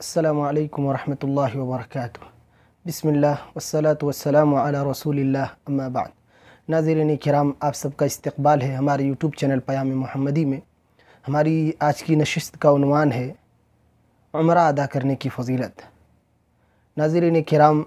अस्सलामु अलैकुम वरहमतुल्लाहि वबरकातुहू। बिस्मिल्लाह वस्सलातु वस्सलामु अला रसूलिल्लाह अम्मा बाद। नाज़रीन किराम, आप सबका इस्तक़बाल है हमारे यूट्यूब चैनल पयाम मोहम्मदी में। हमारी आज की नशिस्त का उन्वान है उम्रा अदा करने की फ़जीलत। नाज़रीन किराम,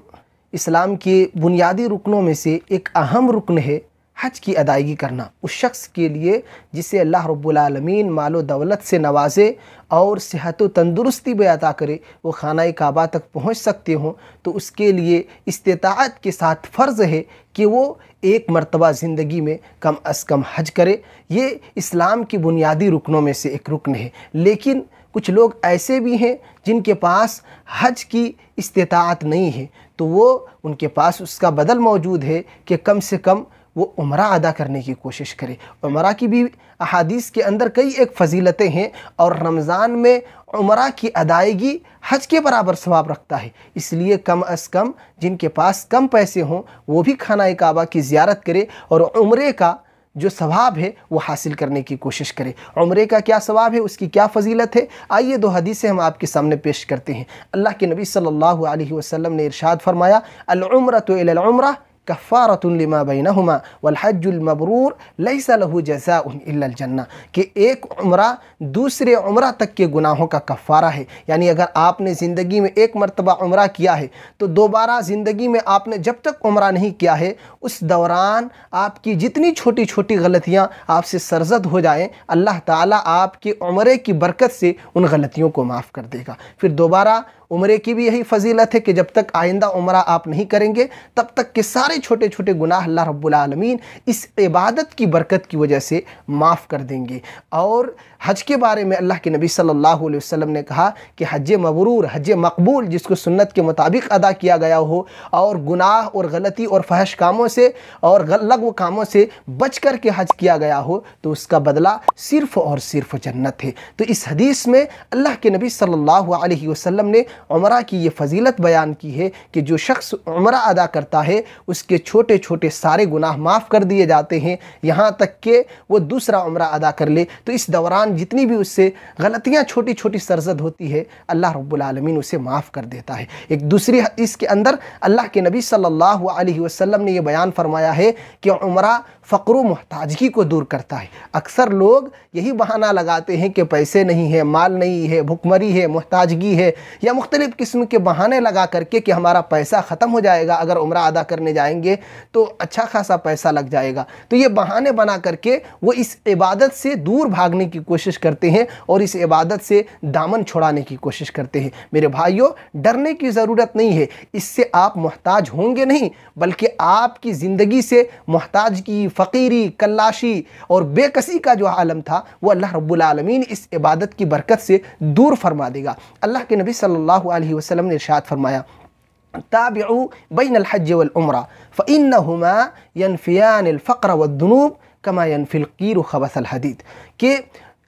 इस्लाम के बुनियादी रुकनों में से एक अहम रुकन है हज की अदायगी करना उस शख्स के लिए जिसे अल्लाह रब्बुल आलमीन मालो दौलत से नवाजे और सेहत व तंदुरुस्ती भी अता करे, वो खाना काबा तक पहुँच सकते हों, तो उसके लिए इस्तिताअत के साथ फ़र्ज़ है कि वो एक मरतबा ज़िंदगी में कम अज़ कम हज करे। ये इस्लाम की बुनियादी रुकनों में से एक रुकन है। लेकिन कुछ लोग ऐसे भी हैं जिनके पास हज की इस्तिताअत नहीं है, तो वो उनके पास उसका बदल मौजूद है कि कम से कम वो उम्रा अदा करने की कोशिश करे। उम्रा की भी अहादीस के अंदर कई एक फ़जीलतें हैं और रमज़ान में उम्रा की अदायगी हज के बराबर सवाब रखता है। इसलिए कम अज़ कम जिनके पास कम पैसे हों वो भी खाना काबा की ज़ियारत करे और उम्रे का जो सवाब है वो हासिल करने की कोशिश करे। उम्रे का क्या सवाब है, उसकी क्या फ़जीलत है, आइए दो हदीसें हम आपके सामने पेश करते हैं। अल्लाह के नबी सल्लल्लाहु अलैहि वसल्लम ने इरशाद फरमाया, अल उम्रतु इलल उम्रा कफ़ारतुन लिमा बैनहुमा वल हज्जुल मबरूर लैसा लहू जज़ाउन इल्लल जन्नह, कि एक उम्रा दूसरे उम्रा तक के गुनाहों का कफ़ारा है। यानी अगर आपने ज़िंदगी में एक मरतबा उम्रा किया है तो दोबारा ज़िंदगी में आपने जब तक उम्रा नहीं किया है उस दौरान आपकी जितनी छोटी छोटी गलतियाँ आपसे सरज़द हो जाएँ, अल्लाह ताला आपके उम्रे की बरकत से उन गलतियों को माफ़ कर देगा। फिर दोबारा उम्रे की भी यही फ़जीलत है कि जब तक आइंदा उम्रा आप नहीं करेंगे तब तक के सारे छोटे छोटे गुनाह अल्लाह रब्बुल आलमीन इस इबादत की बरकत की वजह से माफ़ कर देंगे। और हज के बारे में अल्लाह के नबी सल्लल्लाहु अलैहि वसल्लम ने कहा कि हज मबरूर, हज मकबूल, जिसको सुन्नत के मुताबिक अदा किया गया हो और गुनाह और गलती और फहश कामों से और लग़्व कामों से बच कर के हज किया गया हो, तो उसका बदला सिर्फ़ और सिर्फ जन्नत है। तो इस हदीस में अल्लाह के नबी सल्लल्लाहु अलैहि वसल्लम ने उम्रा की ये फ़जीलत बयान की है कि जो शख्स उम्रा अदा करता है उसके छोटे छोटे सारे गुनाह माफ़ कर दिए जाते हैं, यहाँ तक कि वो दूसरा उम्रा अदा कर ले तो इस दौरान जितनी भी उससे गलतियाँ छोटी छोटी सरज़द होती है अल्लाह रब्बुल आलमीन उसे माफ़ कर देता है। एक दूसरी हदीस के अंदर अल्लाह के नबी सल्लल्लाहु अलैहि वसल्लम ने यह बयान फरमाया है कि उम्रा फ़क़्र व मुहताजगी को दूर करता है। अक्सर लोग यही बहाना लगाते हैं कि पैसे नहीं है, माल नहीं है, भुखमरी है, मुहताजगी है, या मुख्तलिफ़ किस्म के बहाने लगा करके कि हमारा पैसा ख़त्म हो जाएगा, अगर उम्रा अदा करने जाएंगे तो अच्छा खासा पैसा लग जाएगा। तो ये बहाने बना करके वो इस इबादत से दूर भागने की कोशिश करते हैं और इस इबादत से दामन छुड़ाने की कोशिश करते हैं। मेरे भाइयों, डरने की ज़रूरत नहीं है, इससे आप मोहताज होंगे नहीं बल्कि आपकी ज़िंदगी से मोहताजगी, फ़कीरी, कल्लाशी और बेकसी का जो आलम था वो अल्लाह रब्बुल आलमीन इस इबादत की बरकत से दूर फरमा देगा। अल्लाह के नबी सल्लल्लाहु अलैहि वसल्लम ने इरशाद फरमाया, ताबिउ बैनल हज्ज वल उम्रा फ़इन्नहुमा यनफ़ियानिल फ़क़्र वद्दुनूब कमा यनफ़िल क़ीरु ख़बसल हदीद, कि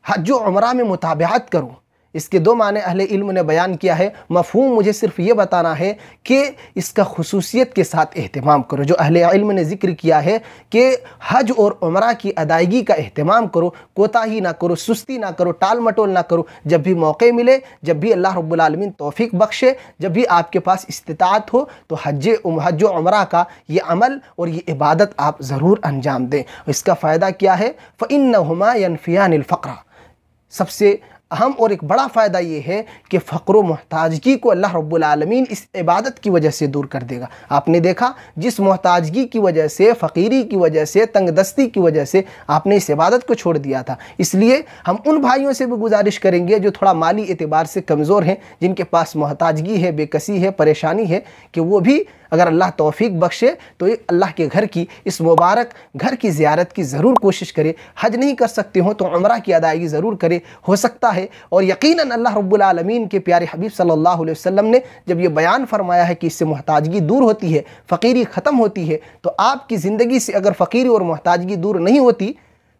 हज व उम्रा में मुताबिअत करो। इसके दो माने अहले इल्म ने बयान किया है। मफ़हूम मुझे सिर्फ ये बताना है कि इसका खुसूसियत के साथ एहतमाम करो। जो अहले इल्म ने ज़िक्र किया है कि हज और उम्रा की अदायगी का एहतमाम करो, कोताही ना करो, सुस्ती ना करो, टाल मटोल ना करो। जब भी मौके मिले, जब भी अल्लाह रब्बुल आलमीन तौफ़ीक बख्शे, जब भी आपके पास इस्तिताअत हो, तो हज व उम्रा का ये अमल और ये इबादत आप ज़रूर अंजाम दें। इसका फ़ायदा क्या है? फ़इन्नहुमा यनफ़ियानिल फ़क़्र, सबसे अहम और एक बड़ा फ़ायदा ये है कि फ़क़्र व मुहताजगी को अल्लाह रब्बुल आलमीन इस इबादत की वजह से दूर कर देगा। आपने देखा जिस मुहताजगी की वजह से, फ़कीरी की वजह से, तंगदस्ती की वजह से आपने इस इबादत को छोड़ दिया था। इसलिए हम उन भाइयों से भी गुजारिश करेंगे जो थोड़ा माली एतबार से कमज़ोर हैं, जिनके पास मुहताजगी है, बेकसी है, परेशानी है, कि वो भी अगर अल्लाह तौफ़ीक बख्शे तो अल्लाह के घर की, इस मुबारक घर की ज़ियारत की ज़रूर कोशिश करे। हज नहीं कर सकते हो तो उम्रा की अदायगी ज़रूर करे, हो सकता है। और यकीनन अल्लाह रब्बुल आलमीन के प्यारे हबीब सल्लल्लाहु अलैहि वसल्लम ने जब ये बयान फरमाया है कि इससे मुहताजगी दूर होती है, फ़कीरी ख़त्म होती है, तो आपकी ज़िंदगी से अगर फ़कीरी और मुहताजगी दूर नहीं होती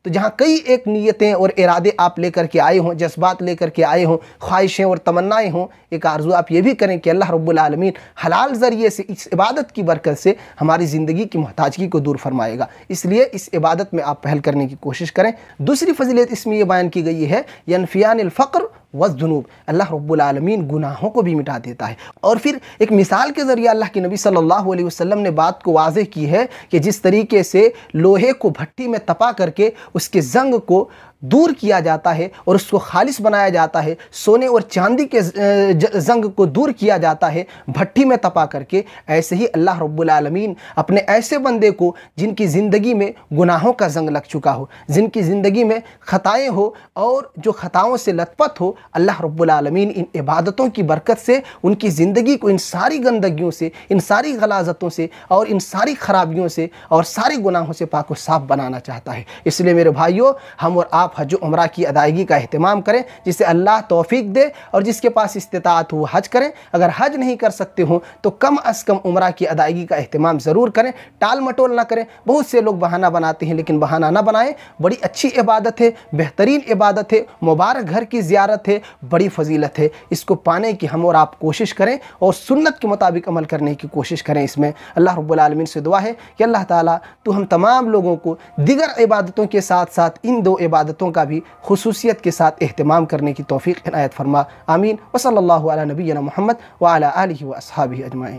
तो जहाँ कई एक नीयतें और इरादे आप लेकर के आए हों, जज्बात लेकर के आए हों, ख्वाहिशें और तमन्नाएँ हों, एक आरज़ू आप ये भी करें कि अल्लाह रब्बुल आलमीन हलाल ज़रिए से इस इबादत की बरकत से हमारी ज़िंदगी की मोहताजगी को दूर फरमाएगा। इसलिए इस इबादत में आप पहल करने की कोशिश करें। दूसरी फ़जीलत इसमें यह बयान की गई है, यनफ़ियानिल फ़क़्र वज़्ज़ुनूब, अल्लाह रब्बुल आलमीन गुनाहों को भी मिटा देता है। और फिर एक मिसाल के ज़रिए अल्लाह के नबी सल्लल्लाहु अलैहि वसल्लम ने बात को वाज़ेह की है कि जिस तरीके से लोहे को भट्टी में तपा करके उसके ज़ंग को दूर किया जाता है और उसको खालिस बनाया जाता है, सोने और चांदी के ज़ंग को दूर किया जाता है भट्टी में तपा करके, ऐसे ही अल्लाह रब्बुल आलमीन अपने ऐसे बंदे को जिनकी ज़िंदगी में गुनाहों का ज़ंग लग चुका हो, जिनकी ज़िंदगी में ख़ताएँ हो और जो ख़ताओं से लथपथ हो, अल्लाह रब्बुल आलमीन इन इबादतों की बरकत से उनकी ज़िंदगी को इन सारी गंदगियों से, इन सारी गलाज़तों से और इन सारी ख़राबियों से और सारे गुनाहों से पाक व साफ़ बनाना चाहता है। इसलिए मेरे भाइयों, हम और आप हज उम्रा की अदायगी का अहतमाम करें, जिसे अल्लाह तौफीक दे, और जिसके पास इस्तिताअत हो हज करें। अगर हज नहीं कर सकते हो तो कम अज़ कम उम्रा की अदायगी का अहतमाम ज़रूर करें, टाल मटोल ना करें। बहुत से लोग बहाना बनाते हैं, लेकिन बहाना ना बनाएं। बड़ी अच्छी इबादत है, बेहतरीन इबादत है, मुबारक घर की ज़ियारत है, बड़ी फजीलत है। इसको पाने की हम और आप कोशिश करें और सुन्नत के मुताबिक अमल करने की कोशिश करें। इसमें अल्लाह रब्बुल आलमीन से दुआ है कि अल्लाह ताला तो हम तमाम लोगों को दीगर इबादतों के साथ साथ इन दो इबादतों का भी खुसूसियत के साथ एहतमाम करने की तौफीक इनायत फरमा। आमीन। व सल्लल्लाहु अला नबिय्यिना मुहम्मद व अला आलिहि व अस्हाबिहि अजमाइन।